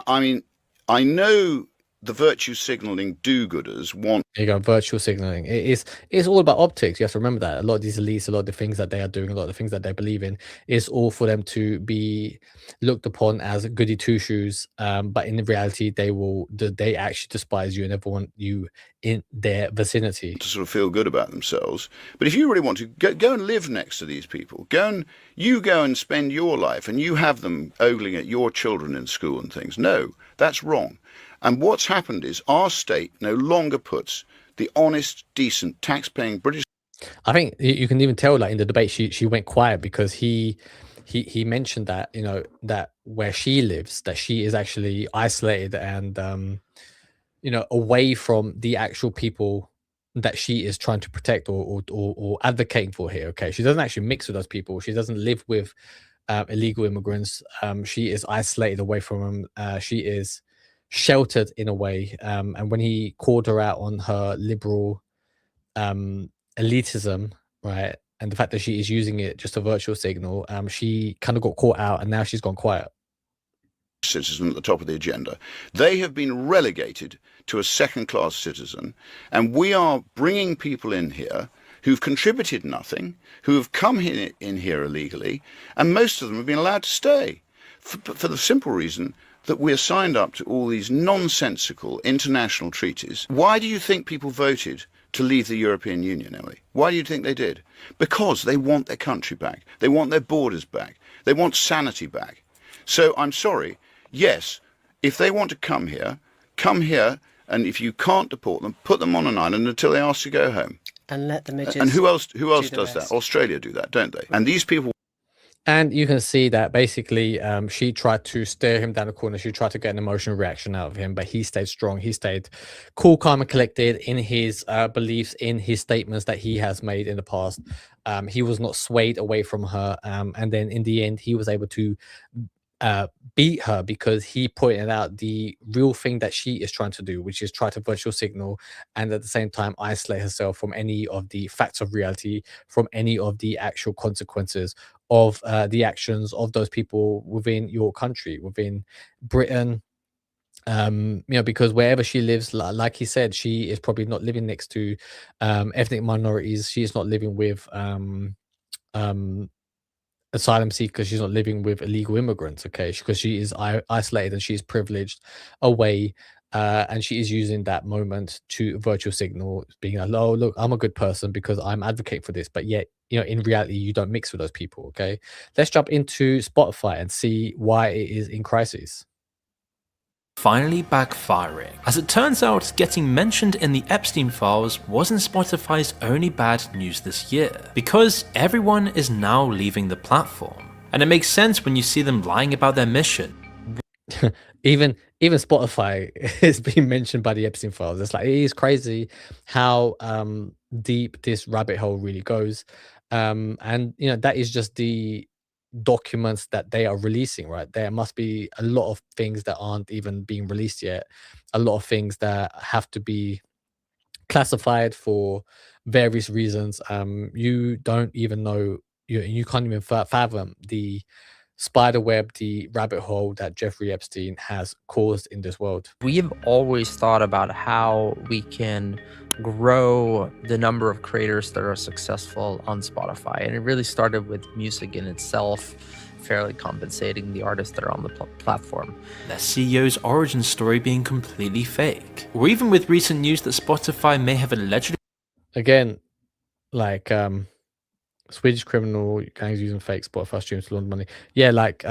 mean, I know the virtue signaling do-gooders want.
There you go, virtual signaling. It's all about optics. You have to remember that a lot of these elites, a lot of the things that they are doing, a lot of the things that they believe in, is all for them to be looked upon as goody two shoes. But in reality, they actually despise you and never want you in their vicinity.
To sort of feel good about themselves. But if you really want to go and live next to these people, go and spend your life, and you have them ogling at your children in school and things. No, that's wrong. And what's happened is our state no longer puts the honest, decent, tax-paying British.
I think you can even tell, like in the debate, she went quiet because he mentioned that that where she lives, that she is actually isolated and away from the actual people that she is trying to protect or advocating for here. Okay, she doesn't actually mix with those people. She doesn't live with illegal immigrants. She is isolated away from them. She is sheltered in a way, and when he called her out on her liberal elitism, right, and the fact that she is using it just a virtual signal, she kind of got caught out, and now she's gone quiet.
Citizen at the top of the agenda. They have been relegated to a second-class citizen, and we are bringing people in here who've contributed nothing, who have come in here illegally, and most of them have been allowed to stay for the simple reason that we are signed up to all these nonsensical international treaties. Why do you think people voted to leave the European Union, Emily? Why do you think they did? Because they want their country back. They want their borders back. They want sanity back. So I'm sorry, yes, if they want to come here, and if you can't deport them, put them on an island until they ask to go home.
And let the midgets.
And who else does that? Australia do that, don't they? And these people.
And you can see that basically she tried to stare him down the corner. She tried to get an emotional reaction out of him, but he stayed strong. He stayed cool, calm, and collected in his beliefs, in his statements that he has made in the past. He was not swayed away from her. And then in the end, he was able to beat her because he pointed out the real thing that she is trying to do, which is try to virtual signal and at the same time isolate herself from any of the facts of reality, from any of the actual consequences of the actions of those people within your country, within Britain. Because wherever she lives, like he said, she is probably not living next to ethnic minorities. She is not living with asylum seekers. She's not living with illegal immigrants, okay, because she is isolated and she's privileged away, and she is using that moment to virtual signal, being like, oh look, I'm a good person because I'm advocating for this, but yet in reality you don't mix with those people. Okay, let's jump into Spotify and see why it is in crisis.
Finally backfiring. As it turns out, getting mentioned in the Epstein files wasn't Spotify's only bad news this year, because everyone is now leaving the platform. And it makes sense when you see them lying about their mission.
Even Spotify is being mentioned by the Epstein files. It's like, it is crazy how deep this rabbit hole really goes. And that is just the documents that they are releasing, right? There must be a lot of things that aren't even being released yet, a lot of things that have to be classified for various reasons. You don't even know, you can't even fathom the spider web, the rabbit hole that Jeffrey Epstein has caused in this world.
We have always thought about how we can grow the number of creators that are successful on Spotify. And it really started with music in itself, fairly compensating the artists that are on the platform.
Their CEO's origin story being completely fake. Or even with recent news that Spotify may have allegedly...
Again, like, Swedish criminal gangs using fake Spotify streams to launder money. Yeah, like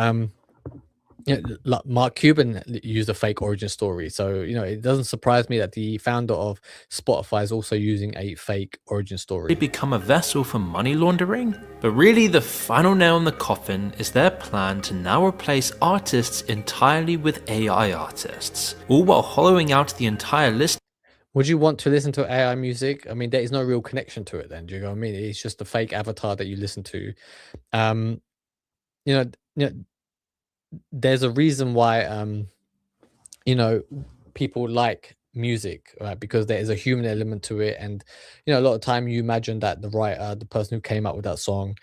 like Mark Cuban used a fake origin story. So, it doesn't surprise me that the founder of Spotify is also using a fake origin story.
Become a vessel for money laundering? But really the final nail in the coffin is their plan to now replace artists entirely with AI artists, all while hollowing out the entire list.
Would you want to listen to AI music? I mean, there is no real connection to it then. Do you know what I mean? It's just a fake avatar that you listen to. There's a reason why, people like music, right? Because there is a human element to it. And, a lot of time you imagine that the writer, the person who came up with that song,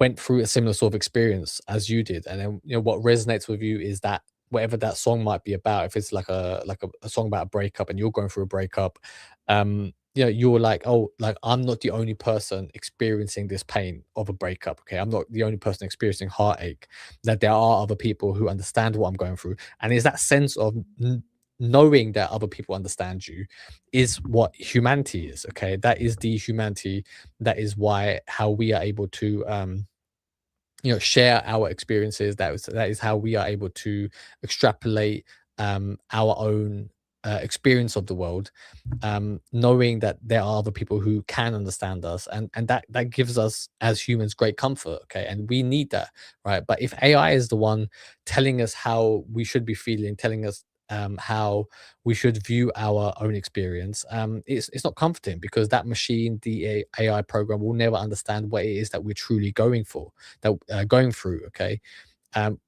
went through a similar sort of experience as you did. And then, what resonates with you is that whatever that song might be about, if it's like a song about a breakup and you're going through a breakup, you're like, oh, like, I'm not the only person experiencing this pain of a breakup. Okay, I'm not the only person experiencing heartache, that there are other people who understand what I'm going through. And it's that sense of knowing that other people understand you is what humanity is. Okay, that is the humanity. That is how we are able to share our experiences. That is how we are able to extrapolate our own experience of the world, knowing that there are other people who can understand us, and that gives us as humans great comfort. Okay, and we need that, right? But if AI is the one telling us how we should be feeling, telling us how we should view our own experience, it's not comforting, because that machine, the AI program, will never understand what it is that we're truly going through. Okay,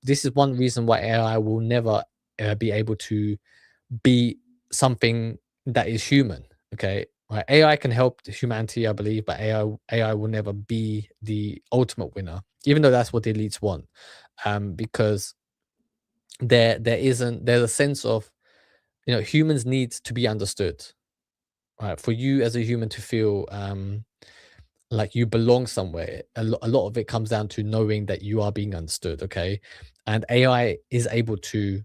this is one reason why AI will never be able to be something that is human. Okay, right? AI can help humanity, I believe, but AI will never be the ultimate winner, even though that's what the elites want, because there's a sense of, humans need to be understood, right? For you as a human to feel like you belong somewhere, a lot of it comes down to knowing that you are being understood. Okay, and AI is able to,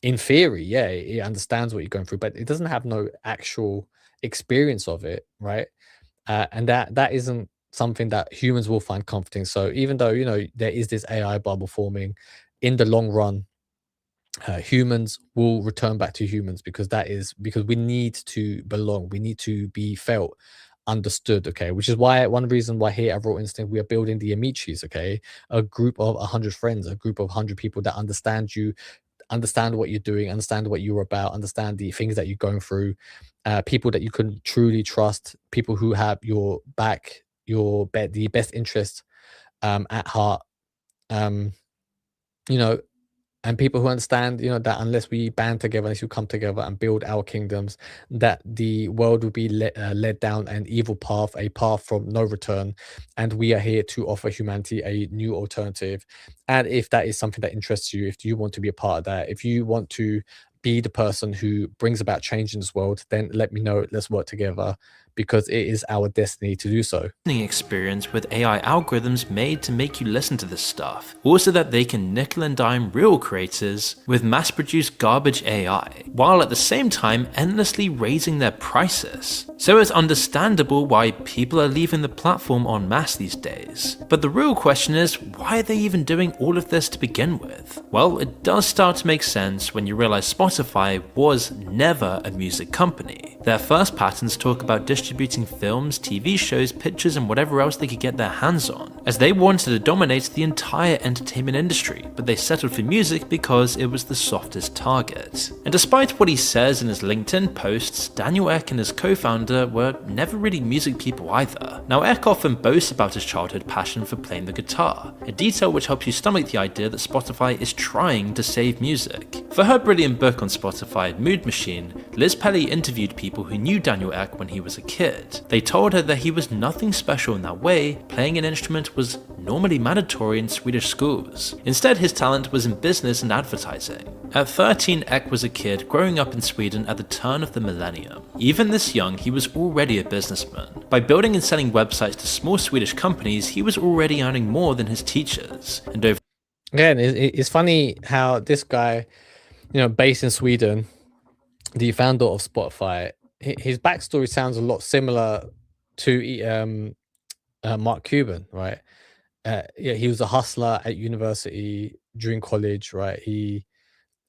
in theory, yeah, it understands what you're going through, but it doesn't have no actual experience of it, right? And that isn't something that humans will find comforting. So even though there is this AI bubble forming, in the long run, humans will return back to humans, because we need to belong. We need to be felt understood. Okay, which is why one reason why here at Raw Instinct we are building the Amichis. Okay, a group of 100 friends, a group of 100 people that understand you, understand what you're doing, understand what you're about, understand the things that you're going through, people that you can truly trust, people who have your back, the best interest at heart, and people who understand, that unless we band together, unless we come together and build our kingdoms, that the world will be led down an evil path, a path from no return. And we are here to offer humanity a new alternative. And if that is something that interests you, if you want to be a part of that, if you want to be the person who brings about change in this world, then let me know. Let's work together, because it is our destiny to do so.
Experience with AI algorithms made to make you listen to this stuff, also that they can nickel and dime real creators with mass-produced garbage AI, while at the same time endlessly raising their prices. So it's understandable why people are leaving the platform en masse these days. But the real question is, why are they even doing all of this to begin with? Well, it does start to make sense when you realize Spotify was never a music company. Their first patents talk about distributing films, TV shows, pictures, and whatever else they could get their hands on. as they wanted to dominate the entire entertainment industry, but they settled for music because it was the softest target. And despite what he says in his LinkedIn posts, Daniel Ek and his co-founder were never really music people either. Now, Ek often boasts about his childhood passion for playing the guitar, a detail which helps you stomach the idea that Spotify is trying to save music. For her brilliant book on Spotify, Mood Machine, Liz Pelly interviewed people who knew Daniel Ek when he was a kid. They told her that he was nothing special in that way. Playing an instrument was normally mandatory in Swedish schools. Instead, his talent was in business and advertising. At 13, Ek was a kid growing up in Sweden at the turn of the millennium. Even this young, he was already a businessman. By building and selling websites to small Swedish companies, he was already earning more than his teachers. And over
Again, it's funny how this guy, based in Sweden, the founder of Spotify, his backstory sounds a lot similar to Mark Cuban, right? He was a hustler at university during college, right? He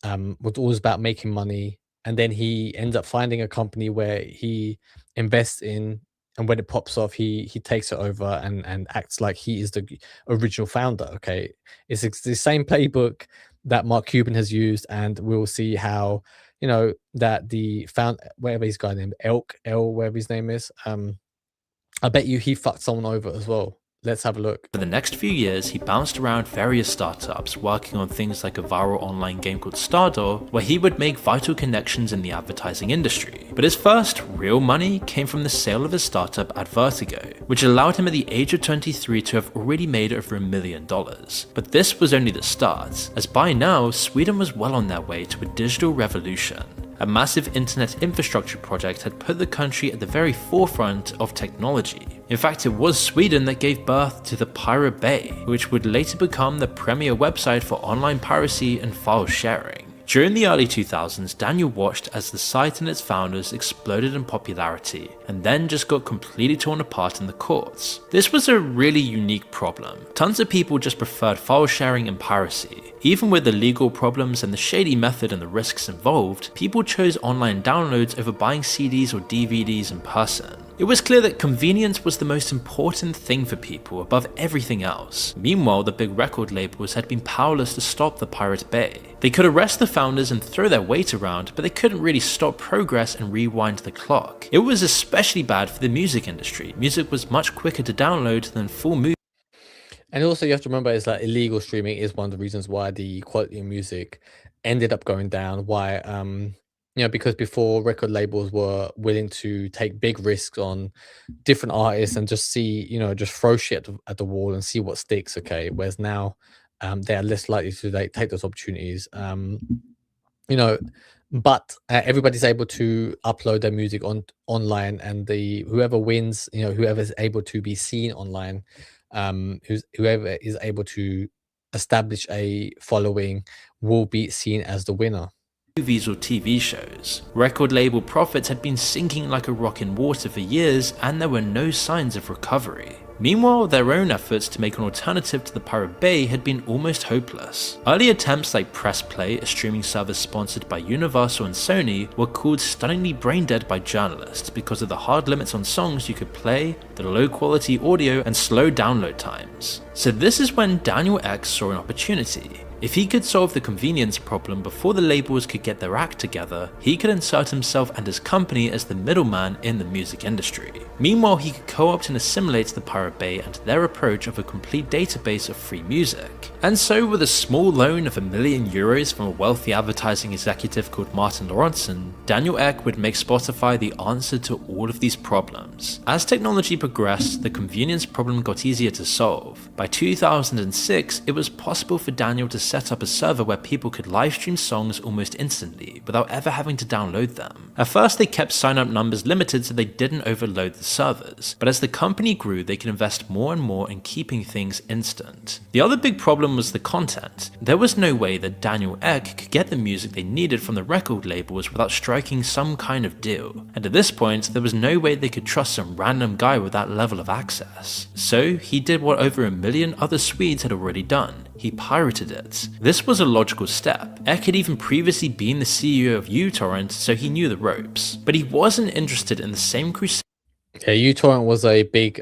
was always about making money, and then he ends up finding a company where he invests in, and when it pops off, he takes it over and acts like he is the original founder. Okay, it's the same playbook that Mark Cuban has used, and we'll see how that the whatever his guy named whatever his name is, I bet you he fucked someone over as well. Let's have a look.
For the next few years, he bounced around various startups, working on things like a viral online game called Stardoor, where he would make vital connections in the advertising industry. But his first real money came from the sale of his startup Advertigo, which allowed him at the age of 23 to have already made over $1 million. But this was only the start, as by now, Sweden was well on their way to a digital revolution. A massive internet infrastructure project had put the country at the very forefront of technology. In fact, it was Sweden that gave birth to the Pirate Bay, which would later become the premier website for online piracy and file sharing. During the early 2000s, Daniel watched as the site and its founders exploded in popularity, and then just got completely torn apart in the courts. This was a really unique problem. Tons of people just preferred file sharing and piracy. Even with the legal problems and the shady method and the risks involved, people chose online downloads over buying CDs or DVDs in person. It was clear that convenience was the most important thing for people above everything else. Meanwhile, the big record labels had been powerless to stop the Pirate Bay. They could arrest the founders and throw their weight around, but they couldn't really stop progress and rewind the clock. It was especially bad for the music industry. Music was much quicker to download than full movies.
And also you have to remember is that illegal streaming is one of the reasons why the quality of music ended up going down. Why because before record labels were willing to take big risks on different artists and just see, just throw shit at the wall and see what sticks. Okay, whereas now they are less likely to take those opportunities. But everybody's able to upload their music online, and whoever wins, whoever is able to be seen online, whoever is able to establish a following will be seen as the winner.
Movies or TV shows. Record label profits had been sinking like a rock in water for years, and there were no signs of recovery. Meanwhile, their own efforts to make an alternative to the Pirate Bay had been almost hopeless. Early attempts like Press Play, a streaming service sponsored by Universal and Sony, were called stunningly brain-dead by journalists because of the hard limits on songs you could play, the low-quality audio, and slow download times. So this is when Daniel Ek saw an opportunity. If he could solve the convenience problem before the labels could get their act together, he could insert himself and his company as the middleman in the music industry. Meanwhile, he could co-opt and assimilate the Pirate Bay and their approach of a complete database of free music. And so, with a small loan of €1 million from a wealthy advertising executive called Martin Lorentzen, Daniel Ek would make Spotify the answer to all of these problems. As technology progressed, the convenience problem got easier to solve. By 2006, it was possible for Daniel to set up a server where people could live stream songs almost instantly without ever having to download them. At first, they kept sign-up numbers limited so they didn't overload the servers, but as the company grew, they could invest more and more in keeping things instant. The other big problem was the content. There was no way that Daniel Ek could get the music they needed from the record labels without striking some kind of deal, and at this point, there was no way they could trust some random guy with that level of access. So he did what over 1 million other Swedes had already done. He pirated it. This was a logical step. Ek had even previously been the CEO of uTorrent, so he knew the ropes. But he wasn't interested in the same crusade.
Yeah, uTorrent was a big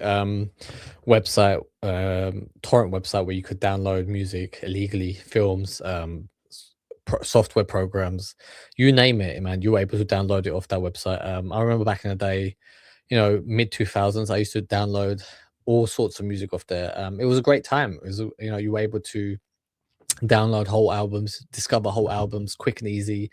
website, torrent website where you could download music illegally, films, software programs, you name it, man. You were able to download it off that website. I remember back in the day, mid 2000s, I used to download all sorts of music off there. It was a great time. It was, you were able to download whole albums, discover whole albums quick and easy.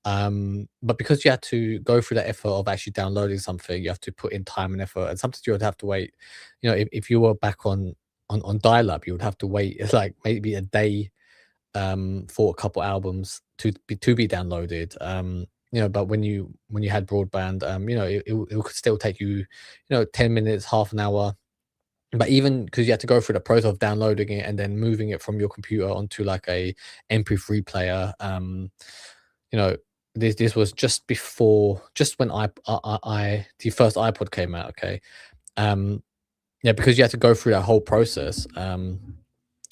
But because you had to go through the effort of actually downloading something, you have to put in time and effort, and sometimes you would have to wait. If you were back on dial-up, you would have to wait like maybe a day for a couple albums to be downloaded. But when you had broadband, it could still take you, 10 minutes, half an hour. But even because you had to go through the process of downloading it and then moving it from your computer onto like a MP3 player, you know, this was just when the first iPod came out. Okay, yeah, because you had to go through that whole process.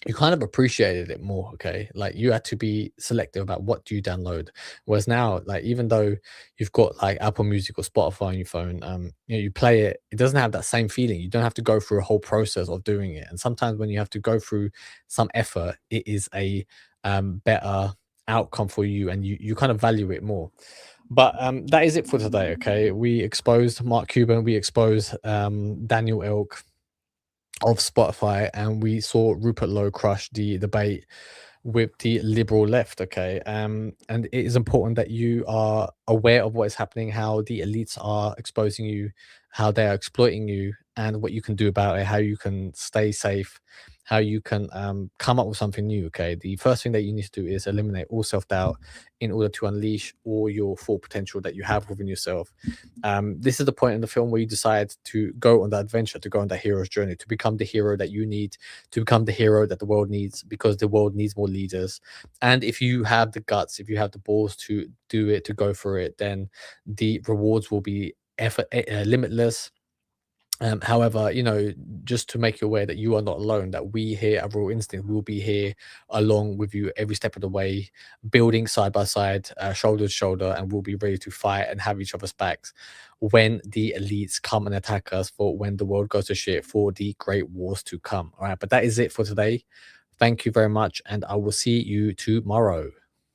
You kind of appreciated it more. Okay, like you had to be selective about what do you download. Whereas now, like even though you've got like Apple Music or Spotify on your phone, you play it, it doesn't have that same feeling. You don't have to go through a whole process of doing it. And sometimes when you have to go through some effort, it is a better outcome for you, and you kind of value it more. But that is it for today. Okay, we exposed Mark Cuban, we exposed Daniel Ilk of Spotify, and we saw Rupert Lowe crush the debate with the liberal left. Okay, and it is important that you are aware of what is happening, how the elites are exposing you, how they are exploiting you, and what you can do about it, how you can stay safe, how you can come up with something new. Okay, the first thing that you need to do is eliminate all self-doubt in order to unleash all your full potential that you have within yourself. This is the point in the film where you decide to go on that adventure, to go on that hero's journey, to become the hero that you need, to become the hero that the world needs, because the world needs more leaders. And if you have the guts, if you have the balls to do it, to go for it, then the rewards will be limitless. However, just to make you aware that you are not alone, that we here at Raw Instinct will be here along with you every step of the way, building side by side, shoulder to shoulder, and we'll be ready to fight and have each other's backs when the elites come and attack us, for when the world goes to shit, for the great wars to come. All right, but that is it for today. Thank you very much, and I will see you tomorrow.